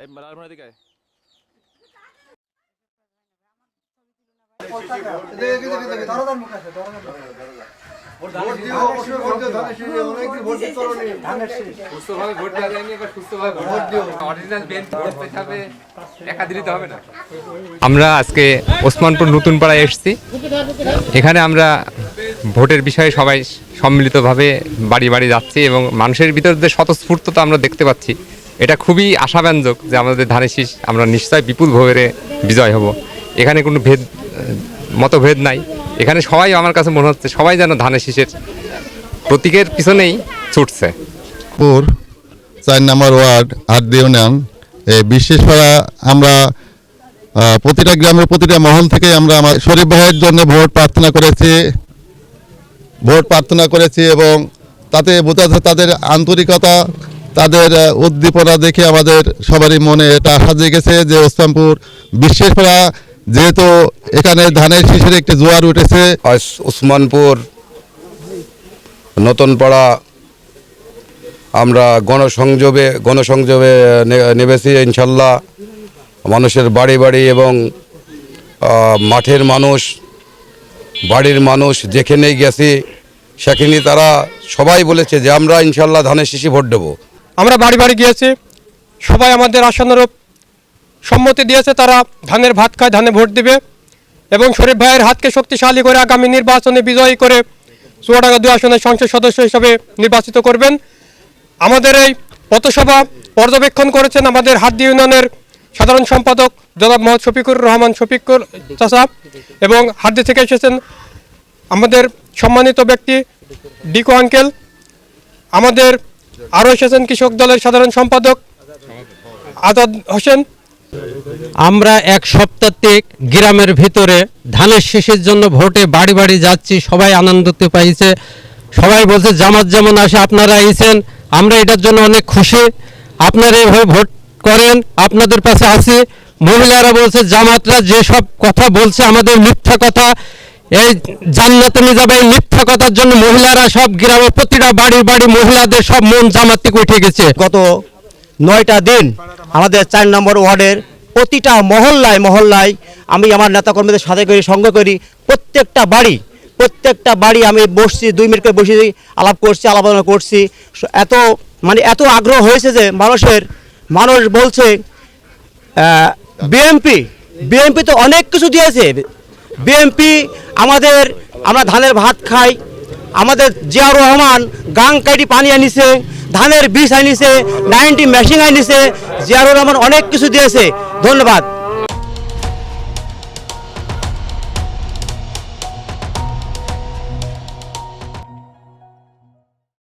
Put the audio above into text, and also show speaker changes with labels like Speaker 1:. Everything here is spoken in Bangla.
Speaker 1: এই লালমোহনের দিকে
Speaker 2: আমরা আজকে ওসমানপুর নতুন পাড়ায় এসেছি। এখানে আমরা ভোটের বিষয়ে সবাই সম্মিলিতভাবে বাড়ি বাড়ি যাচ্ছি এবং মানুষের ভিতর যে স্বতঃস্ফূর্ততা আমরা দেখতে পাচ্ছি, এটা খুবই আশাব্যঞ্জক যে আমাদের ধানের শীষ আমরা নিশ্চয় বিপুল ভোরে বিজয় হব। এখানে কোনো মতভেদ নাই। এখানে সবাই আমার কাছে মনে হচ্ছে সবাই যেন ধানের শীষের প্রতীকের পিছনেই ছুটছে।
Speaker 3: 4 নম্বর ওয়ার্ড হাড্ডি ইউনিয়ন বিশেষ করে আমরা প্রতিটা গ্রামের প্রতিটা মহল থেকে আমরা আমার শরীফ ভাইয়ের জন্য ভোট প্রার্থনা করেছি এবং তাতে বোঝা যাচ্ছে তাদের আন্তরিকতা, তাদের উদ্দীপনা দেখে আমাদের সবারই মনে এটা আশা জেগেছে যে ওসমানপুর বিশেষ করে যেহেতু এখানে ধানের শীষের একটি জোয়ার উঠেছে।
Speaker 4: ওসমানপুর নতুন পাড়া আমরা গণসংযোগে নেমেছি। ইনশাল্লাহ মানুষের বাড়ি বাড়ি এবং মাঠের মানুষ, বাড়ির মানুষ যেখানেই গেছি সেখানে তারা সবাই বলেছে যে আমরা ইনশাল্লাহ ধানের শীষে ভোট দেবো।
Speaker 5: আমরা বাড়ি বাড়ি গিয়েছি, সবাই আমাদের আশানুরূপ সম্মতি দিয়েছে, তারা ধানের ভাত খায়, ধানে ভোট দিবে এবং শরীফ ভাইয়ের হাতকে শক্তিশালী করে আগামী নির্বাচনে বিজয়ী করে চুয়াডাঙ্গা 2 আসনের সংসদ সদস্য হিসেবে নির্বাচিত করবেন। আমাদের এই পথসভা পর্যবেক্ষণ করেছেন আমাদের হাড্ডি ইউনিয়নের সাধারণ সম্পাদক জনাব মোহাম্মদ শফিকুর রহমান শফিকুর চাচা এবং হাড্ডি থেকে এসেছেন আমাদের সম্মানিত ব্যক্তি ডিকো আঙ্কেল। আমাদের আরও এসেছেন কৃষক দলের সাধারণ সম্পাদক আজাদ হোসেন।
Speaker 6: আমরা এক সপ্তাহিক গ্রামের ভিতরে ধানের শীষের জন্য ভোটে বাড়ি বাড়ি যাচ্ছি, সবাই আনন্দিত পাইছে। সবাই বলছে জামাত যেমন আসে আপনারা আইছেন, আমরা এটার জন্য অনেক খুশি। আপনারা এভাবে ভোট করেন, আপনাদের পাশে আছি। মহিলারা বলছে জামাতরা যেসব কথা বলছে আমাদের মিথ্যা কথা, এই জান্নাতে নিয়ে যাবে এই মিথ্যা কথার জন্য মহিলারা সব গ্রামে প্রতিটা বাড়ি বাড়ি মহিলাদের সব মন জামাত থেকে উঠে গেছে।
Speaker 7: গত 9টা দিন আমাদের 4 নম্বর ওয়ার্ডের প্রতিটা মহল্লায় আমি আমার নেতাকর্মীদের সাথে করি, সঙ্গে করি, প্রত্যেকটা বাড়ি আমি বসছি, 2 মিনিট করে বসে আলাপ করছি। এত আগ্রহ হয়েছে যে মানুষ বলছে বিএনপি তো অনেক কিছু দিয়েছে। বিএনপি আমরা ধানের ভাত খাই, আমাদের জিয়াউর রহমান গাং কাটি পানি আনিছে, ধানের বীজ আনিছে, 90 মেশিন আনিছে। জিয়াউর রহমান অনেক কিছু দিয়েছে। ধন্যবাদ।